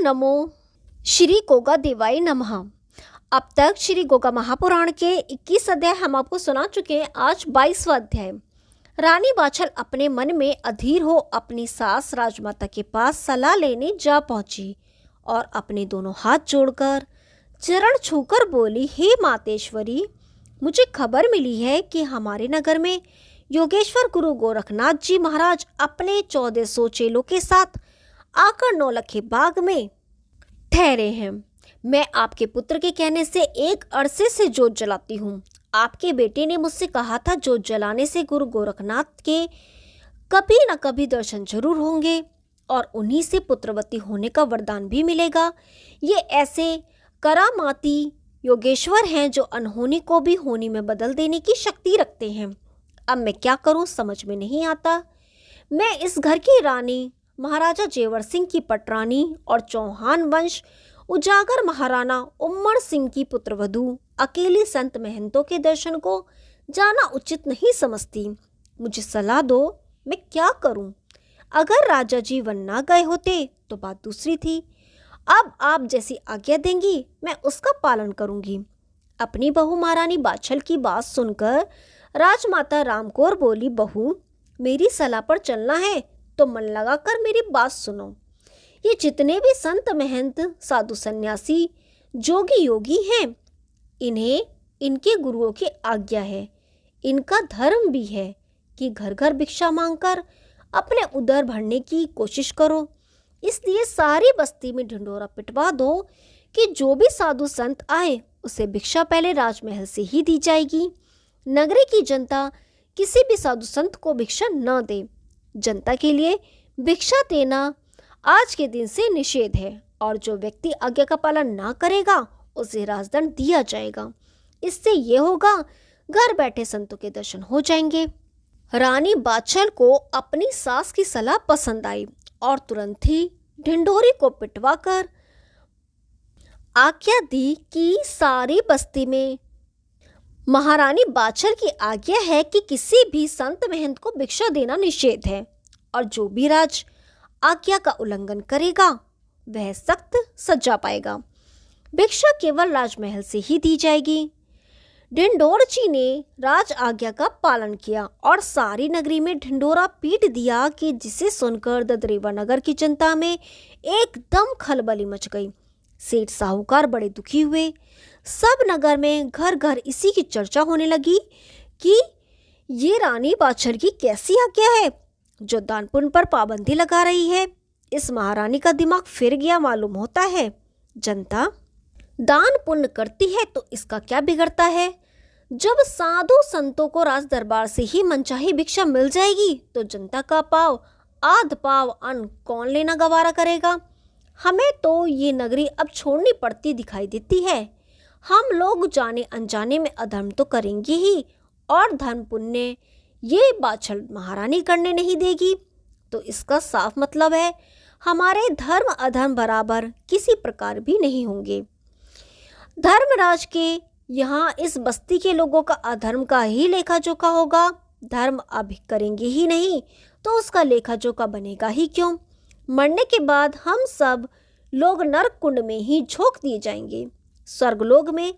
नमो श्री गोगा देवाय नमः। अब तक श्री गोगा महापुराण के 21 अध्याय हम आपको सुना चुके हैं। आज 22वां अध्याय। रानी बाछल अपने मन में अधीर हो अपनी सास राजमाता के पास सलाह लेने जा पहुंची और अपने दोनों हाथ जोड़कर चरण छूकर बोली, हे मातेश्वरी, मुझे खबर मिली है कि हमारे नगर में योगेश्वर गुरु गोरखनाथ जी महाराज अपने 1400 चेलों के साथ आकर नौलखे बाग में ठहरे हैं। मैं आपके पुत्र के कहने से एक अरसे से जोत जलाती हूँ। आपके बेटे ने मुझसे कहा था जोत जलाने से गुरु गोरखनाथ के कभी न कभी दर्शन जरूर होंगे और उन्हीं से पुत्रवती होने का वरदान भी मिलेगा। ये ऐसे करामाती योगेश्वर हैं जो अनहोनी को भी होनी में बदल देने की शक्ति रखते हैं। अब मैं क्या करूं समझ में नहीं आता। मैं इस घर की रानी महाराजा जेवर सिंह की पटरानी और चौहान वंश उजागर महाराणा उम्मड़ सिंह की पुत्रवधू अकेली संत महंतों के दर्शन को जाना उचित नहीं समझती। मुझे सलाह दो, मैं क्या करूं? अगर राजा जी वन ना गए होते तो बात दूसरी थी। अब आप जैसी आज्ञा देंगी मैं उसका पालन करूंगी। अपनी बहू महारानी बाछल की बात सुनकर राजमाता रामकौर बोली, बहू, मेरी सलाह पर चलना है तो मन लगाकर मेरी बात सुनो। ये जितने भी संत महंत साधु सन्यासी जोगी योगी हैं, इन्हें इनके गुरुओं की आज्ञा है, इनका धर्म भी है कि घर घर भिक्षा मांगकर अपने उदर भरने की कोशिश करो। इसलिए सारी बस्ती में ढिंढोरा पिटवा दो कि जो भी साधु संत आए उसे भिक्षा पहले राजमहल से ही दी जाएगी। नगरी की जनता किसी भी साधु संत को भिक्षा न दे। जनता के लिए भिक्षा देना आज के दिन से निषेध है और जो व्यक्ति आज्ञा का पालन ना करेगा उसे राजदंड दिया जाएगा। इससे ये होगा, घर बैठे संतों के दर्शन हो जाएंगे। रानी बाछल को अपनी सास की सलाह पसंद आई और तुरंत ही ढिंढोरी को पिटवाकर आज्ञा दी कि सारी बस्ती में महारानी बाछल की आज्ञा है कि किसी भी संत महंत को भिक्षा देना निषेध है और जो भी राज आज्ञा का उल्लंघन करेगा वह सख्त सजा पाएगा। भिक्षा केवल राजमहल से ही दी जाएगी। ढिंढोरची ने राज आज्ञा का पालन किया और सारी नगरी में ढिंढोरा पीट दिया कि जिसे सुनकर ददरेवा नगर की जनता में एकदम खलबली मच गई। सेठ साहूकार बड़े दुखी हुए। सब नगर में घर घर इसी की चर्चा होने लगी कि ये रानी बाछल की कैसी आज्ञा है जो दान पुण्य पर पाबंदी लगा रही है। इस महारानी का दिमाग फिर गया मालूम होता है। जनता दान पुण्य करती है तो इसका क्या बिगड़ता है? जब साधु संतों को राज दरबार से ही मनचाही भिक्षा मिल जाएगी तो जनता का पाव आध पाव अन्न कौन लेना गवारा करेगा? हमें तो ये नगरी अब छोड़नी पड़ती दिखाई देती है। हम लोग जाने अनजाने में अधर्म तो करेंगे ही और धर्म पुण्य ये बाछल महारानी करने नहीं देगी। तो इसका साफ मतलब है हमारे धर्म अधर्म बराबर किसी प्रकार भी नहीं होंगे। धर्मराज के यहाँ इस बस्ती के लोगों का अधर्म का ही लेखा जोखा होगा। धर्म अब करेंगे ही नहीं तो उसका लेखा जोखा बनेगा ही क्यों? मरने के बाद हम सब लोग नरक कुंड में ही झोंक दिए जाएंगे। स्वर्गलोक में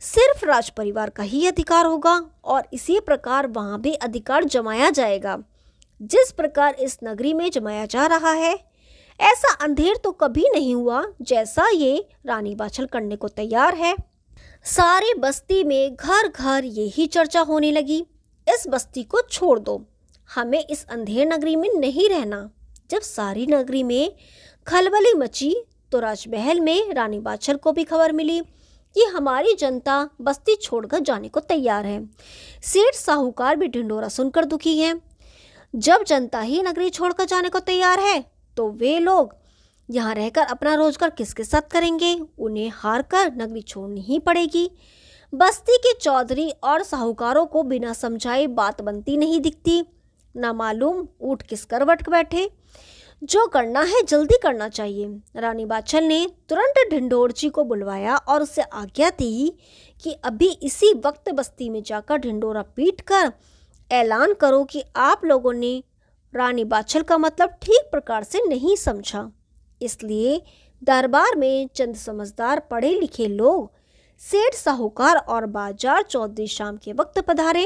सिर्फ राज परिवार का ही अधिकार होगा और इसी प्रकार वहां भी अधिकार जमाया जाएगा जिस प्रकार इस नगरी में जमाया जा रहा है। ऐसा अंधेर तो कभी नहीं हुआ जैसा ये रानी बाछल करने को तैयार है। सारी बस्ती में घर घर यही चर्चा होने लगी, इस बस्ती को छोड़ दो, हमें इस अंधेर नगरी में नहीं रहना। जब सारी नगरी में खलबली मची तो राजमहल में रानी बाछल को भी खबर मिली कि हमारी जनता बस्ती छोड़कर जाने को तैयार है। सेठ साहूकार भी ढिंढोरा सुनकर दुखी हैं। जब जनता ही नगरी छोड़कर जाने को तैयार है तो वे लोग यहाँ रहकर अपना रोजगार किसके साथ करेंगे? उन्हें हार कर नगरी छोड़नी ही पड़ेगी। बस्ती के चौधरी और साहूकारों को बिना समझाए बात बनती नहीं दिखती। ना मालूम ऊँट किस करवट बैठे। जो करना है जल्दी करना चाहिए। रानी बाछल ने तुरंत ढिंढोरची को बुलवाया और उससे आज्ञा दी कि अभी इसी वक्त बस्ती में जाकर ढिंढोरा पीट कर ऐलान करो कि आप लोगों ने रानी बाछल का मतलब ठीक प्रकार से नहीं समझा, इसलिए दरबार में चंद समझदार पढ़े लिखे लोग, सेठ साहूकार और बाजार चौधरी शाम के वक्त पधारे।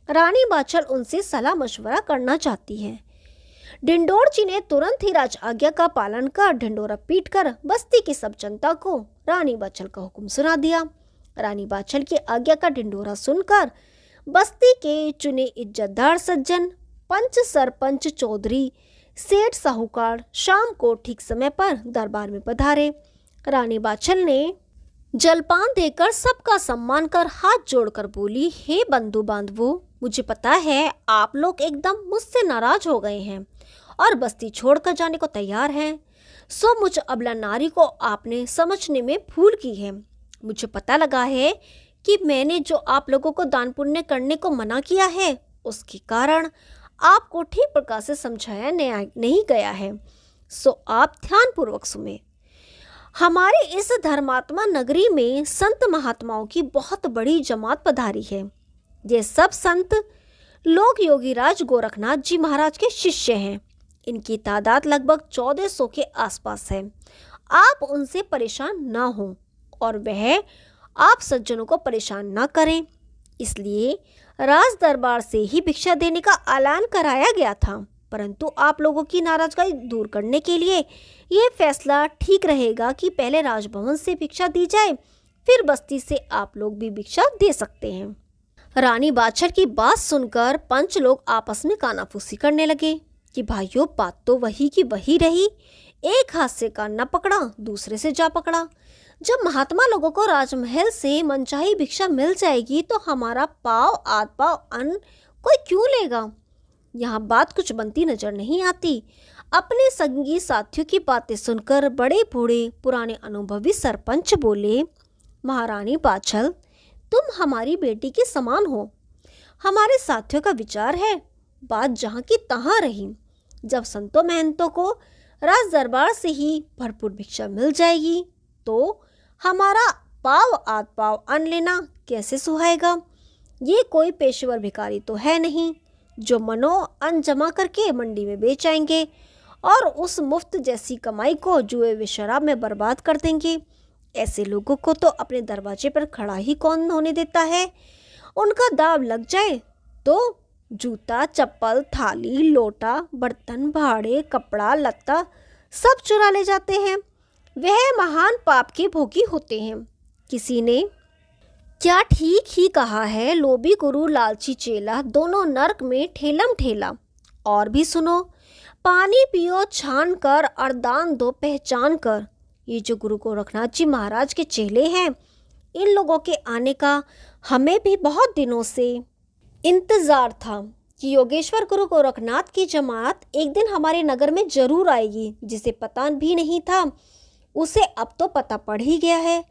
रानी बाछल उनसे सलाह मशवरा करना चाहती है। ढिंडोर जी ने तुरंत ही राज आज्ञा का पालन कर ढिंडोरा पीटकर बस्ती की सब जनता को रानी बाछल का हुक्म सुना दिया। रानी बाछल की आज्ञा का ढिंडोरा सुनकर बस्ती के चुने इज्जतदार सज्जन, पंच, सरपंच, चौधरी, सेठ साहूकार शाम को ठीक समय पर दरबार में पधारे। रानी बाछल ने जलपान देकर सबका सम्मान कर हाथ जोड़कर बोली, हे बंधु बांधवों, मुझे पता है आप लोग एकदम मुझसे नाराज हो गए हैं और बस्ती छोड़कर जाने को तैयार हैं। सो मुझ अबला नारी को आपने समझने में भूल की है। मुझे पता लगा है कि मैंने जो आप लोगों को दान पुण्य करने को मना किया है उसके कारण आपको ठीक प्रकार से समझाया नहीं गया है। सो आप ध्यानपूर्वक सुने। हमारे इस धर्मात्मा नगरी में संत महात्माओं की बहुत बड़ी जमात पधारी है। ये सब संत लोग योगीराज गोरखनाथ जी महाराज के शिष्य हैं। इनकी तादाद लगभग 1400 के आसपास है। आप उनसे परेशान ना हो और वह आप सज्जनों को परेशान ना करें, इसलिए राज दरबार से ही भिक्षा देने का ऐलान कराया गया था। परंतु आप लोगों की नाराजगी दूर करने के लिए यह फैसला ठीक रहेगा कि पहले राजभवन से भिक्षा दी जाए, फिर बस्ती से आप लोग भी भिक्षा दे सकते हैं। रानी बाछल की बात सुनकर पंच लोग आपस में कानाफूसी करने लगे कि भाइयों, बात तो वही की वही रही। एक हाथ से कान न पकड़ा, दूसरे से जा पकड़ा। जब महात्मा लोगों को राजमहल से मनचाही भिक्षा मिल जाएगी तो हमारा पाव आध पाव अन्न कोई क्यों लेगा? यहाँ बात कुछ बनती नजर नहीं आती। अपने संगी साथियों की बातें सुनकर बड़े बूढ़े पुराने अनुभवी सरपंच बोले, महारानी बाछल, तुम हमारी बेटी के समान हो। हमारे साथियों का विचार है, बात जहाँ की तहाँ रही। जब संतों महंतों को राज दरबार से ही भरपूर भिक्षा मिल जाएगी तो हमारा पाव आध पाव अन्न लेना कैसे सुहाएगा? ये कोई पेशेवर भिखारी तो है नहीं जो मनो अन्न जमा करके मंडी में बेच आएंगे और उस मुफ्त जैसी कमाई को जुए व शराब में बर्बाद कर देंगे। ऐसे लोगों को तो अपने दरवाजे पर खड़ा ही कौन होने देता है। उनका दाव लग जाए तो जूता, चप्पल, थाली, लोटा, बर्तन, भाड़े, कपड़ा लत्ता सब चुरा ले जाते हैं। वह महान पाप के भोगी होते हैं। किसी ने क्या ठीक ही कहा है, लोभी गुरु लालची चेला दोनों नरक में ठेलम ठेला। और भी सुनो, पानी पियो छान कर और दान दो पहचान कर। ये जो गुरु गोरखनाथ जी महाराज के चेले हैं, इन लोगों के आने का हमें भी बहुत दिनों से इंतजार था कि योगेश्वर गुरु गोरखनाथ की जमात एक दिन हमारे नगर में जरूर आएगी। जिसे पता भी नहीं था उसे अब तो पता पड़ ही गया है।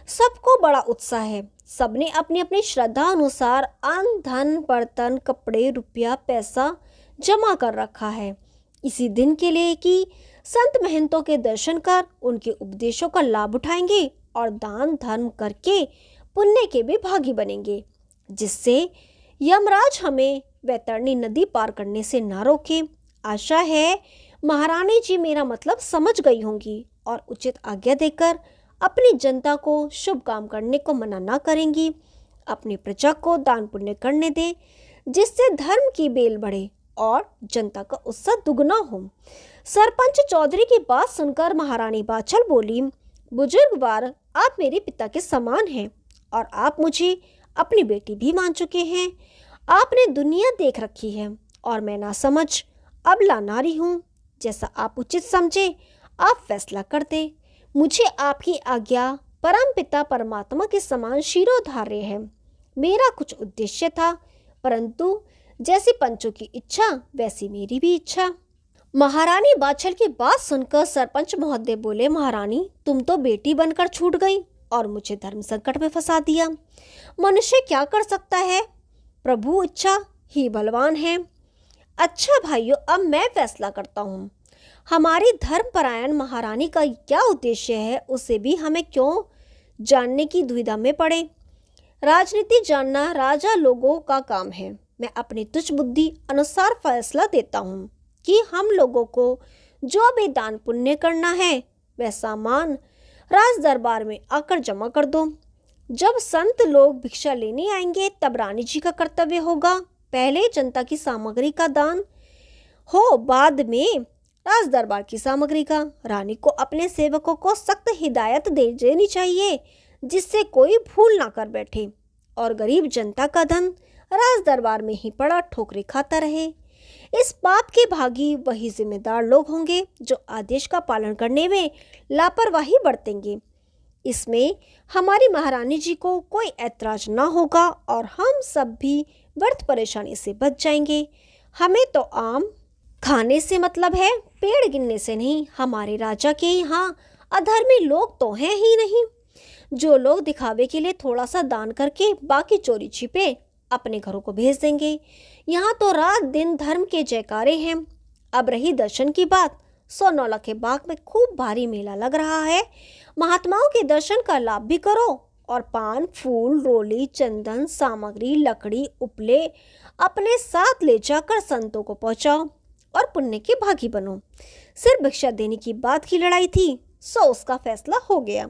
सबको बड़ा उत्साह है। सबने अपनी अपनी श्रद्धा अनुसार अन्न, धन, बर्तन, कपड़े, रुपया, पैसा जमा कर रखा है इसी दिन के लिए कि संत महंतों के दर्शन कर उनके उपदेशों का लाभ उठाएंगे और दान धर्म करके पुण्य के भी भागी बनेंगे, जिससे यमराज हमें वैतरणी नदी पार करने से ना रोके। आशा है महारानी जी मेरा मतलब समझ गई होंगी और उचित आज्ञा देकर अपनी जनता को शुभ काम करने को मना ना करेंगी। अपनी प्रजा को दान पुण्य करने दे, जिससे धर्म की बेल बढ़े और जनता का उत्साह दुगना हो। सरपंच चौधरी की बात सुनकर महारानी बाछल बोली, बुजुर्गवार, आप मेरे पिता के समान हैं और आप मुझे अपनी बेटी भी मान चुके हैं। आपने दुनिया देख रखी है और मैं ना समझ अबला नारी हूँ। जैसा आप उचित समझे आप फैसला कर दे। मुझे आपकी आज्ञा परम पिता परमात्मा के समान शिरोधार्य है। मेरा कुछ उद्देश्य था, परंतु जैसी पंचों की इच्छा वैसी मेरी भी इच्छा। महारानी बाछल की बात सुनकर सरपंच महोदय बोले, महारानी, तुम तो बेटी बनकर छूट गई और मुझे धर्म संकट में फंसा दिया। मनुष्य क्या कर सकता है, प्रभु इच्छा ही बलवान है। अच्छा भाइयों, अब मैं फैसला करता हूँ। हमारी धर्मपरायण महारानी का क्या उद्देश्य है उसे भी हमें क्यों जानने की दुविधा में पड़े। राजनीति जानना राजा लोगों का काम है। मैं अपनी तुच्छ बुद्धि अनुसार फैसला देता हूँ कि हम लोगों को जो भी दान पुण्य करना है वह सामान राज दरबार में आकर जमा कर दो। जब संत लोग भिक्षा लेने आएंगे तब रानी जी का कर्तव्य होगा पहले जनता की सामग्री का दान हो, बाद में राज दरबार की सामग्री का। रानी को अपने सेवकों को सख्त हिदायत दे देनी चाहिए जिससे कोई भूल ना कर बैठे और गरीब जनता का धन राज दरबार में ही पड़ा ठोकरे खाता रहे। इस पाप के भागी वही जिम्मेदार लोग होंगे जो आदेश का पालन करने में लापरवाही बरतेंगे। इसमें हमारी महारानी जी को कोई ऐतराज ना होगा और हम सब भी व्यर्थ परेशानी से बच जाएंगे। हमें तो आम खाने से मतलब है, पेड़ गिनने से नहीं। हमारे राजा के यहाँ अधर्मी लोग तो हैं ही नहीं, जो लोग दिखावे के लिए थोड़ा सा दान करके बाकी चोरी छिपे अपने घरों को भेज देंगे। यहाँ तो रात दिन धर्म के जयकारे हैं। अब रही दर्शन की बात, सोनौला के बाग में खूब भारी मेला लग रहा है। महात्माओं के दर्शन का लाभ भी करो और पान, फूल, रोली, चंदन, सामग्री, लकड़ी, उपले अपने साथ ले जाकर संतों को पहुंचाओ और पुण्य के भागी बनो। सिर्फ भिक्षा देने की बात की लड़ाई थी, सो उसका फैसला हो गया।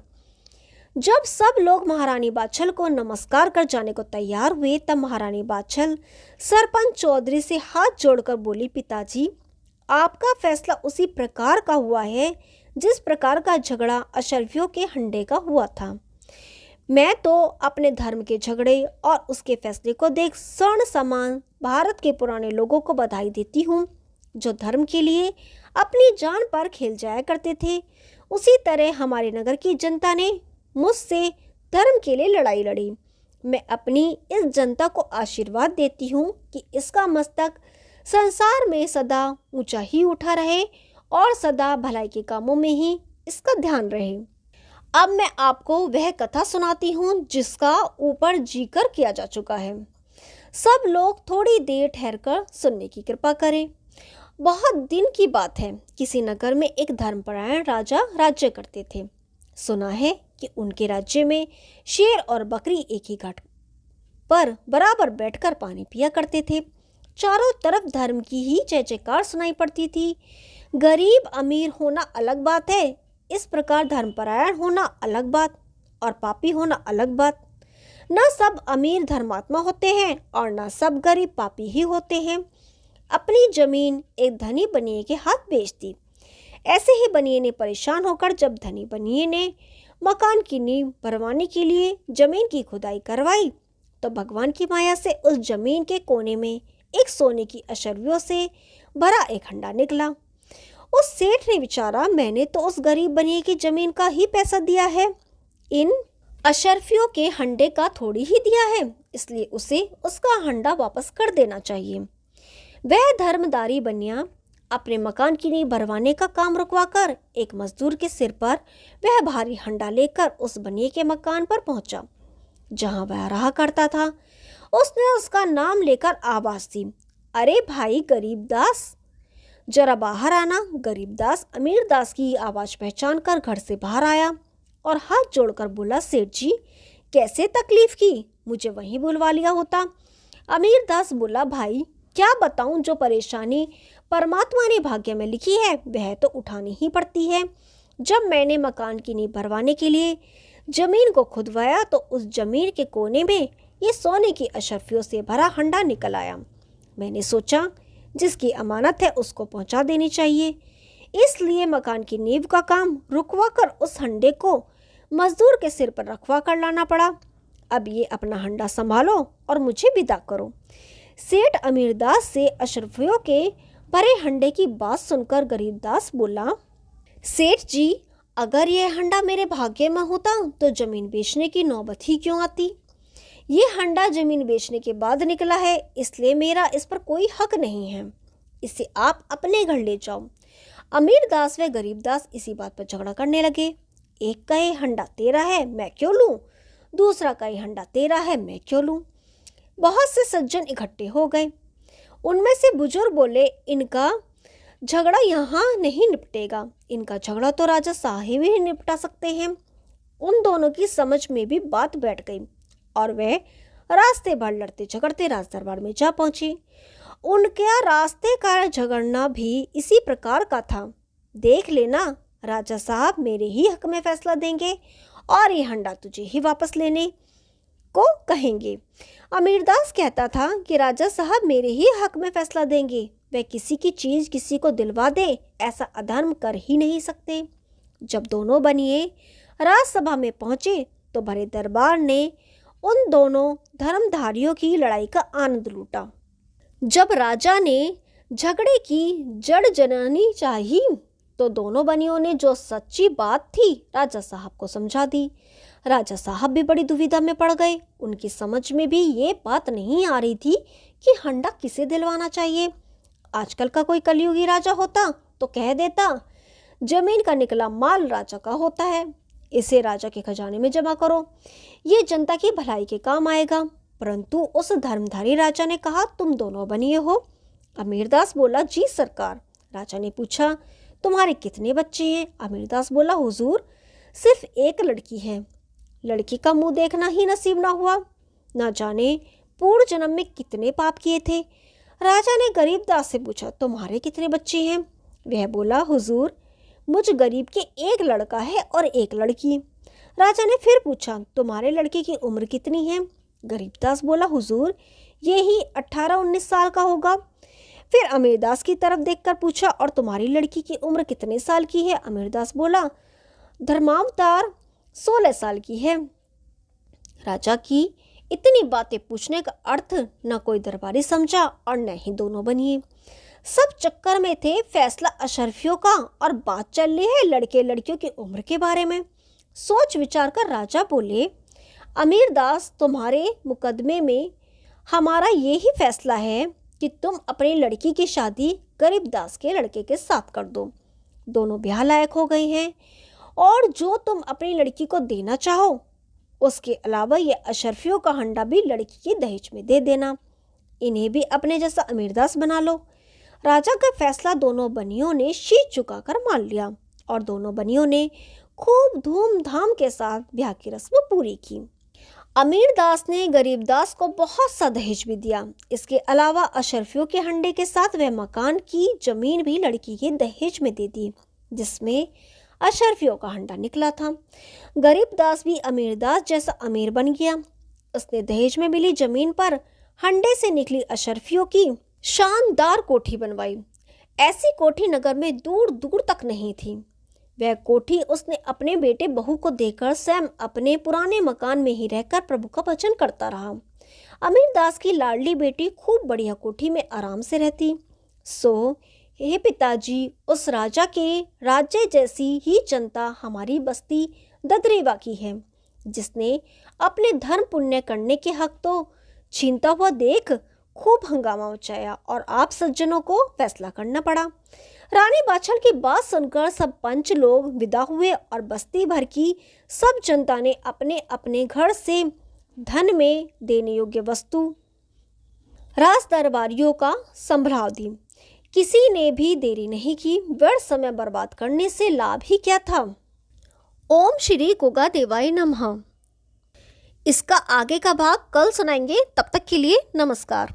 जब सब लोग महारानी बाछल को नमस्कार कर जाने को तैयार हुए तब महारानी बाछल सरपंच चौधरी से हाथ जोड़कर बोली, पिताजी, आपका फैसला उसी प्रकार का हुआ है जिस प्रकार का झगड़ा अशरफियों के हंडे का हुआ था। मैं तो अपने धर्म के झगड़े और उसके फैसले को देख स्वर्ण समान भारत के पुराने लोगों को बधाई देती हूँ, जो धर्म के लिए अपनी जान पर खेल जाया करते थे। उसी तरह हमारे नगर की जनता ने मुझसे धर्म के लिए लड़ाई लड़ी। मैं अपनी इस जनता को आशीर्वाद देती हूँ कि इसका मस्तक संसार में सदा ऊंचा ही उठा रहे और सदा भलाई के कामों में ही इसका ध्यान रहे। अब मैं आपको वह कथा सुनाती हूँ जिसका ऊपर जिक्र किया जा चुका है। सब लोग थोड़ी देर ठहरकर सुनने की कृपा करें। बहुत दिन की बात है, किसी नगर में एक धर्मपरायण राजा राज्य करते थे। सुना है कि उनके राज्य में शेर और बकरी एक ही घाट पर बराबर बैठकर पानी पिया करते थे। चारों तरफ धर्म की ही जय जयकार सुनाई पड़ती थी। गरीब अमीर होना अलग बात है, इस प्रकार धर्मपरायण होना अलग बात और पापी होना अलग बात। न सब अमीर धर्मात्मा होते हैं और न सब गरीब पापी ही होते हैं। अपनी जमीन एक धनी बनिए के हाथ बेच दी। ऐसे ही बनिए ने परेशान होकर जब धनी बनिए ने मकान की नींव भरवाने के लिए जमीन की खुदाई करवाई तो भगवान की माया से उस जमीन के कोने में एक सोने की अशर्फियों से भरा एक हंडा निकला। उस सेठ ने विचारा, मैंने तो उस गरीब बनिए की जमीन का ही पैसा दिया है, इन अशर्फियों के हंडे का थोड़ी ही दिया है, इसलिए उसे उसका हंडा वापस कर देना चाहिए। वह धर्मदारी बनिया अपने मकान की नींव भरवाने का काम रुकवाकर एक मजदूर के सिर पर वह भारी हंडा लेकर उस बनिए के मकान पर पहुंचा जहां वह रहा करता था। उसने उसका नाम लेकर आवाज दी, अरे भाई गरीबदास, जरा बाहर आना। गरीबदास अमीरदास की आवाज पहचान कर घर से बाहर आया और हाथ जोड़कर बोला, सेठ जी कैसे तकलीफ की, मुझे वहीं बुलवा लिया होता। अमीरदास बोला, भाई क्या बताऊं, जो परेशानी परमात्मा ने भाग्य में लिखी है वह तो उठानी ही पड़ती है। जब मैंने मकान की नींव भरवाने के लिए जमीन को खुदवाया तो उस जमीन के कोने में ये सोने की अशर्फियों से भरा हंडा निकल आया। मैंने सोचा जिसकी अमानत है उसको पहुंचा देनी चाहिए, इसलिए मकान की नींव का काम रुकवा कर उस हंडे को मजदूर के सिर पर रखवा कर लाना पड़ा। अब ये अपना हंडा संभालो और मुझे विदा करो। सेठ अमीरदास से अशर्फियों के भरे हंडे की बात सुनकर गरीबदास बोला, सेठ जी अगर यह हंडा मेरे भाग्य में होता तो जमीन बेचने की नौबत ही क्यों आती। ये हंडा जमीन बेचने के बाद निकला है, इसलिए मेरा इस पर कोई हक नहीं है, इसे आप अपने घर ले जाओ। अमीरदास व गरीबदास इसी बात पर झगड़ा करने लगे। एक कहे हंडा तेरा है मैं क्यों लूं, दूसरा कहे हंडा तेरा है मैं क्यों लूं। बहुत से सज्जन इकट्ठे हो गए। उनमें से बुजुर्ग बोले, इनका झगड़ा यहाँ नहीं निपटेगा, इनका झगड़ा तो राजा साहिब ही निपटा सकते हैं। उन दोनों की समझ में भी बात बैठ गई और वे रास्ते भर लड़ते झगड़ते राज दरबार में जा पहुंचे। उनका रास्ते का झगड़ना भी इसी प्रकार का था। देख लेना राजा साहब मेरे ही हक में फैसला देंगे और ये हंडा तुझे ही वापस लेने को कहेंगे। अमीरदास कहता था कि राजा साहब मेरे ही हक में फैसला देंगे, वह किसी की चीज किसी को दिलवा दे ऐसा अधर्म कर ही नहीं सकते। जब दोनों बनिए राजसभा में पहुंचे तो भरे दरबार ने उन दोनों धर्मधारियों की लड़ाई का आनंद लूटा। जब राजा ने झगड़े की जड़ जननी चाही तो दोनों बनियों ने जो सच्ची बात थी राजा साहब को समझा दी। राजा साहब भी बड़ी दुविधा में पड़ गए। उनकी समझ में भी ये बात नहीं आ रही थी कि हंडा किसे दिलवाना चाहिए। आजकल का कोई कलयुगी राजा होता तो कह देता जमीन का निकला माल राजा का होता है, इसे राजा के खजाने में जमा करो, ये जनता की भलाई के काम आएगा। परंतु उस धर्मधारी राजा ने कहा तुम दोनों बनिए हो। अमीरदास बोला जी सरकार। राजा ने पूछा तुम्हारे कितने बच्चे हैं? अमीरदास बोला हुजूर सिर्फ एक लड़की है, लड़की का मुंह देखना ही नसीब ना हुआ, ना जाने पूर्व जन्म में कितने पाप किए थे। राजा ने गरीबदास से पूछा तुम्हारे कितने बच्चे हैं? वह बोला हुजूर मुझ गरीब के एक लड़का है और एक लड़की। राजा ने फिर पूछा तुम्हारे लड़के की उम्र कितनी है? गरीबदास बोला हुजूर ये ही 18-19 साल का होगा। फिर अमीरदास की तरफ देखकर पूछा और तुम्हारी लड़की की उम्र कितने साल की है? अमीरदास बोला धर्मावतार 16 साल की है। राजा की इतनी बातें पूछने का अर्थ न कोई दरबारी समझा और न ही दोनों बनिए। सब चक्कर में थे फैसला अशरफियों का और बात चल रही है लड़के लड़कियों की उम्र के बारे में। सोच विचार कर राजा बोले अमीरदास तुम्हारे मुकदमे में हमारा ये ही फैसला है कि तुम अपनी लड़की की शादी गरीबदास के लड़के के साथ कर दो। दोनों ब्याह लायक हो गए हैं और जो तुम अपनी लड़की को देना चाहो उसके अलावा ये अशरफियों का हंडा भी लड़की के दहेज में दे देना। इन्हें भी अपने जैसा अमीरदास बना लो। राजा का फैसला दोनों बनियों ने शीश झुकाकर मान लिया और दोनों बनियों ने खूब धूमधाम के साथ ब्याह की रस्म पूरी की। अमीरदास ने गरीबदास को बहुत सा दहेज भी दिया। इसके अलावा अशरफियों के हंडे के साथ वह मकान की जमीन भी लड़की के दहेज में दे दी जिसमें अशरफियों का हंडा निकला था। गरीबदास भी अमीरदास जैसा अमीर बन गया। उसने दहेज में मिली जमीन पर हंडे से निकली अशरफियों की शानदार कोठी बनवाई। ऐसी कोठी नगर में दूर दूर तक नहीं थी। वह कोठी उसने अपने बेटे बहू को देकर स्वयं अपने पुराने मकान में ही रहकर प्रभु का भजन करता रहा। अमीरदास की लाडली बेटी खूब बढ़िया कोठी में आराम से रहती। सो हे पिताजी उस राजा के राज्य जैसी ही जनता हमारी बस्ती ददरेवा की है जिसने अपने धर्म पुण्य करने के हक तो छीनता हुआ देख खूब हंगामा मचाया और आप सज्जनों को फैसला करना पड़ा। रानी बाछड़ की बात सुनकर सब पंच लोग विदा हुए और बस्ती भर की सब जनता ने अपने अपने घर से धन में देने योग्य वस्तु राज दरबारियों का संभलाव दी। किसी ने भी देरी नहीं की। व्यर्थ समय बर्बाद करने से लाभ ही क्या था। ओम श्री गोगा देवाय नमः। इसका आगे का भाग कल सुनाएंगे। तब तक के लिए नमस्कार।